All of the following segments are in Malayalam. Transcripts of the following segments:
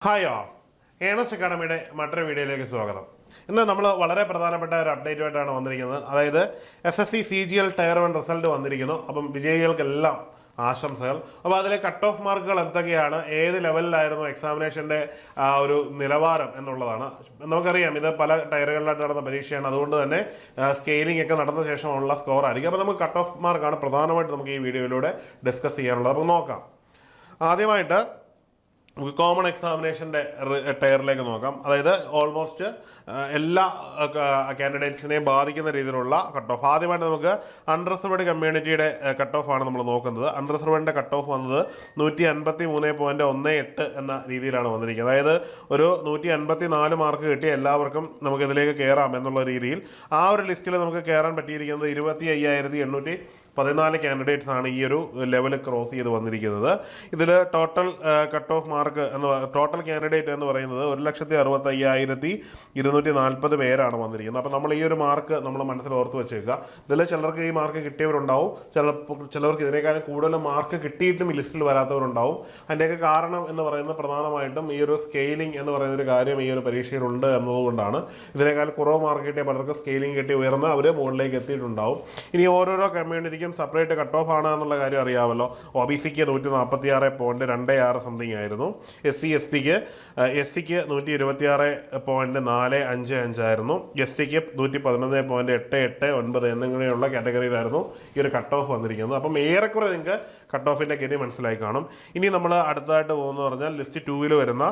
ഹായ് ഓൾ ഏണസ്റ്റ് അക്കാഡമിയുടെ മറ്റൊരു വീഡിയോയിലേക്ക് സ്വാഗതം. ഇന്ന് നമ്മൾ വളരെ പ്രധാനപ്പെട്ട ഒരു അപ്ഡേറ്റുമായിട്ടാണ് വന്നിരിക്കുന്നത്. അതായത് SSC CGL ടയർ 1 റിസൾട്ട് വന്നിരിക്കുന്നു. അപ്പം വിജയികൾക്കെല്ലാം ആശംസകൾ. അപ്പോൾ അതിലെ കട്ട് ഓഫ് മാർക്കുകൾ എന്തൊക്കെയാണ്, ഏത് ലെവലിലായിരുന്നു എക്സാമിനേഷൻ്റെ ഒരു നിലവാരം എന്നുള്ളതാണ്. നമുക്കറിയാം ഇത് പല ടയറുകളിലായിട്ട് നടന്ന പരീക്ഷയാണ്, അതുകൊണ്ട് തന്നെ സ്കെയിലിംഗ് ഒക്കെ നടന്ന ശേഷമുള്ള സ്കോർ ആയിരിക്കും. അപ്പോൾ നമുക്ക് കട്ട് ഓഫ് മാർക്കാണ് പ്രധാനമായിട്ട് നമുക്ക് ഈ വീഡിയോയിലൂടെ ഡിസ്കസ് ചെയ്യാനുള്ളത്. അപ്പോൾ നോക്കാം. ആദ്യമായിട്ട് കോമൺ എക്സാമിനേഷൻ്റെ ടയറിലേക്ക് നോക്കാം. അതായത് ഓൾമോസ്റ്റ് എല്ലാ കാൻഡിഡേറ്റ്സിനെയും ബാധിക്കുന്ന രീതിയിലുള്ള കട്ട് ഓഫ്. ആദ്യമായിട്ട് നമുക്ക് അൺറിസർവ്ഡ് കമ്മ്യൂണിറ്റിയുടെ കട്ട് ഓഫ് ആണ് നമ്മൾ നോക്കുന്നത്. അൺറിസർവ്ഡിൻ്റെ കട്ട് ഓഫ് വന്നത് 153.18 എന്ന രീതിയിലാണ് വന്നിരിക്കുന്നത്. അതായത് ഒരു 154 മാർക്ക് കിട്ടിയ എല്ലാവർക്കും നമുക്കിതിലേക്ക് കയറാം എന്നുള്ള രീതിയിൽ ആ ഒരു ലിസ്റ്റിൽ നമുക്ക് കയറാൻ പറ്റിയിരിക്കുന്നത് 25,814 കാൻഡിഡേറ്റ്സ് ആണ് ഈ ഒരു ലെവൽ ക്രോസ് ചെയ്ത് വന്നിരിക്കുന്നത്. ഇതിൽ total cut off mark total candidate എന്ന് പറയുന്നത് 1,65,240 പേരാണ് വന്നിരിക്കുന്നത്. അപ്പോൾ നമ്മൾ ഈ ഒരു മാർക്ക് നമ്മൾ മനസ്സിൽ ഓർത്ത് വെച്ചേക്കുക. ഇതിൽ ചിലർക്ക് ഈ മാർക്ക് കിട്ടിയവരുണ്ടാവും, ചിലർക്ക് ഇതിനേക്കാളും കൂടുതൽ മാർക്ക് കിട്ടിയിട്ടും ഈ ലിസ്റ്റിൽ വരാത്തവരുണ്ടാവും. അതിൻ്റെയൊക്കെ കാരണം എന്ന് പറയുന്നത് പ്രധാനമായിട്ടും ഈ ഒരു സ്കെയിലിംഗ് എന്ന് പറയുന്ന ഒരു കാര്യം ഈ ഒരു പരീക്ഷയിലുണ്ട് എന്നതുകൊണ്ടാണ്. ഇതിനേക്കാൾ കുറവ് മാർക്ക് കിട്ടിയ പലർക്കും സ്കെയിലിംഗ് കിട്ടി ഉയർന്ന് അവർ മുകളിലേക്ക് എത്തിയിട്ടുണ്ടാവും. ഇനി ഓരോരോ കമ്മ്യൂണിറ്റിക്കും സെപ്പറേറ്റ് കട്ട് ഓഫ് ആണ് എന്നുള്ള കാര്യം അറിയാമല്ലോ. OBCക്ക് 146.26 സംതിങ് ആയിരുന്നു. SC/STക്ക് 126.455 ആയിരുന്നു. STക്ക് 111.889 എന്നിങ്ങനെയുള്ള കാറ്റഗറിയിലായിരുന്നു ഈ ഒരു കട്ട് ഓഫ് വന്നിരിക്കുന്നത്. അപ്പം ഏറെക്കുറെ നിങ്ങൾക്ക് കട്ട് ഓഫിൻ്റെ ഗതി മനസ്സിലായി കാണും. ഇനി നമ്മൾ അടുത്തതായിട്ട് പോകുന്നത് പറഞ്ഞാൽ ലിസ്റ്റ് 2 വരുന്ന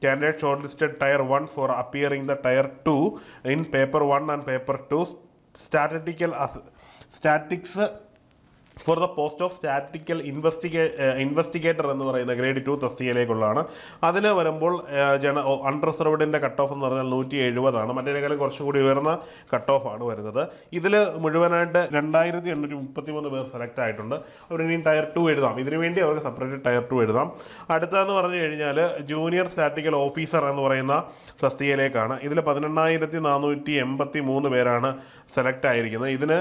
candidate shortlisted tier 1 for appearing the tier 2 in paper 1 and paper 2 statistics for the post of statical investigator എന്ന് പറയുന്ന ഗ്രേഡ് 2 തസ്തികയിലേക്കുള്ളതാണ്. അതിന് വരുമ്പോൾ അൺറിസർവ്ഡിൻ്റെ കട്ട് ഓഫ് എന്ന് പറഞ്ഞാൽ 170 ആണ്. മറ്റേതിനേക്കാളും കുറച്ചും കൂടി ഉയർന്ന കട്ട് ഓഫ് ആണ് വരുന്നത്. ഇതിൽ മുഴുവനായിട്ട് 2,833 പേർ സെലക്ട് ആയിട്ടുണ്ട്. അവർ ഇനി ടയർ 2 എഴുതാം. ഇതിനു വേണ്ടി അവർക്ക് സെപ്പറേറ്റ് ടയർ 2 എഴുതാം. അടുത്തതെന്ന് പറഞ്ഞു കഴിഞ്ഞാൽ ജൂനിയർ സ്റ്റാറ്റിക്കൽ ഓഫീസർ എന്ന് പറയുന്ന തസ്തികയിലേക്കാണ്. ഇതിൽ 18,483 പേരാണ് സെലക്ട് ആയിരിക്കുന്നത്. ഇതിന്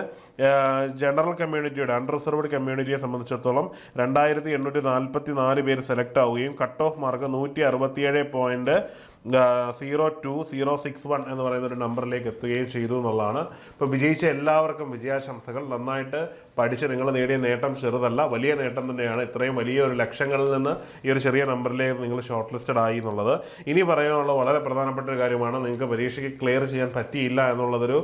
ജനറൽ കമ്മ്യൂണിറ്റിയുടെ അൺറിസർവ്ഡ് കമ്മ്യൂണിറ്റിയെ സംബന്ധിച്ചിടത്തോളം 2,844 പേര് സെലക്ട് ആവുകയും കട്ട് ഓഫ് മാർക്ക് 167.02061 എന്ന് പറയുന്ന ഒരു നമ്പറിലേക്ക് എത്തുകയും ചെയ്തു എന്നുള്ളതാണ്. ഇപ്പോൾ വിജയിച്ച എല്ലാവർക്കും വിജയാശംസകൾ. നന്നായിട്ട് പഠിച്ച് നിങ്ങൾ നേടിയ നേട്ടം ചെറുതല്ല, വലിയ നേട്ടം തന്നെയാണ്. ഇത്രയും വലിയ ഒരു ലക്ഷങ്ങളിൽ നിന്ന് ഈ ഒരു ചെറിയ നമ്പറിലേക്ക് നിങ്ങൾ ഷോർട്ട് ലിസ്റ്റഡ് ആയി എന്നുള്ളത്. ഇനി പറയാനുള്ള വളരെ പ്രധാനപ്പെട്ട ഒരു കാര്യമാണ്, നിങ്ങൾക്ക് പരീക്ഷയ്ക്ക് ക്ലിയർ ചെയ്യാൻ പറ്റിയില്ല എന്നുള്ളതൊരു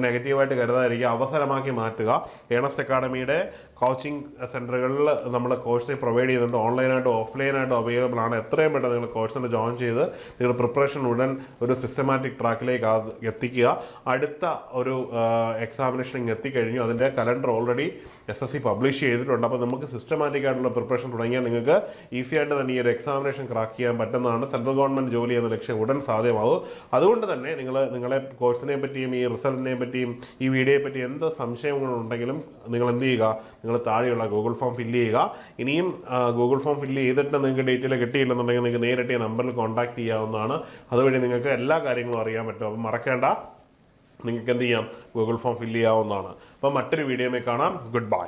നെഗറ്റീവായിട്ട് കരുതാതിരിക്കുക, അവസരമാക്കി മാറ്റുക. ഏണസ്റ്റ് അക്കാഡമിയുടെ കോച്ചിങ് സെൻറ്ററുകളിൽ നമ്മൾ കോഴ്സ് പ്രൊവൈഡ് ചെയ്യുന്നുണ്ട്. ഓൺലൈനായിട്ടും ഓഫ്ലൈനായിട്ടും അവൈലബിൾ ആണ്. എത്രയും പെട്ടെന്ന് നിങ്ങൾ കോഴ്സിന് ജോയിൻ ചെയ്ത് നിങ്ങൾ പ്രിപ്പറേഷൻ ഉടൻ ഒരു സിസ്റ്റമാറ്റിക് ട്രാക്കിലേക്ക് എത്തിക്കുക. അടുത്ത ഒരു എക്സാമിനേഷൻ എത്തിക്കഴിഞ്ഞു. അതിൻ്റെ കലണ്ടർ ഓൾറെഡി SSC പബ്ലിഷ് ചെയ്തിട്ടുണ്ട്. അപ്പോൾ നമുക്ക് സിസ്റ്റമാറ്റിക് ആയിട്ടുള്ള പ്രിപ്പറേഷൻ തുടങ്ങിയാൽ നിങ്ങൾക്ക് ഈസി ആയിട്ട് തന്നെ ഈ ഒരു എക്സാമിനേഷൻ ക്രാക്ക് ചെയ്യാൻ പറ്റുന്നതാണ്. സെൻട്രൽ ഗവൺമെൻറ് ജോലി എന്ന ലക്ഷ്യം ഉടൻ സാധ്യമാവും. അതുകൊണ്ട് തന്നെ നിങ്ങളെ കോഴ്സിനെ പറ്റിയും ഈ റിസൾട്ടിനെ പറ്റിയും ഈ വീഡിയോയെ പറ്റി എന്ത് സംശയങ്ങളുണ്ടെങ്കിലും നിങ്ങൾ എന്ത് ചെയ്യുക, നിങ്ങൾ താഴെയുള്ള ഗൂഗിൾ ഫോം ഫില്ല് ചെയ്യുക. ഇനിയും ഗൂഗിൾ ഫോം ഫില്ല് ചെയ്തിട്ട് നിങ്ങൾക്ക് ഡീറ്റെയിൽ കിട്ടിയില്ലെന്നുണ്ടെങ്കിൽ നിങ്ങൾക്ക് നേരിട്ട് ഈ നമ്പറിൽ കോൺടാക്ട് ചെയ്യാവുന്നതാണ്. അതുവഴി നിങ്ങൾക്ക് എല്ലാ കാര്യങ്ങളും അറിയാൻ പറ്റും. അപ്പം മറക്കേണ്ട, നിങ്ങൾക്ക് എന്ത് ചെയ്യാം, ഗൂഗിൾ ഫോം ഫില്ല് ചെയ്യാവുന്നതാണ്. അപ്പോൾ മറ്റൊരു വീഡിയോയിൽ കാണാം. Good bye.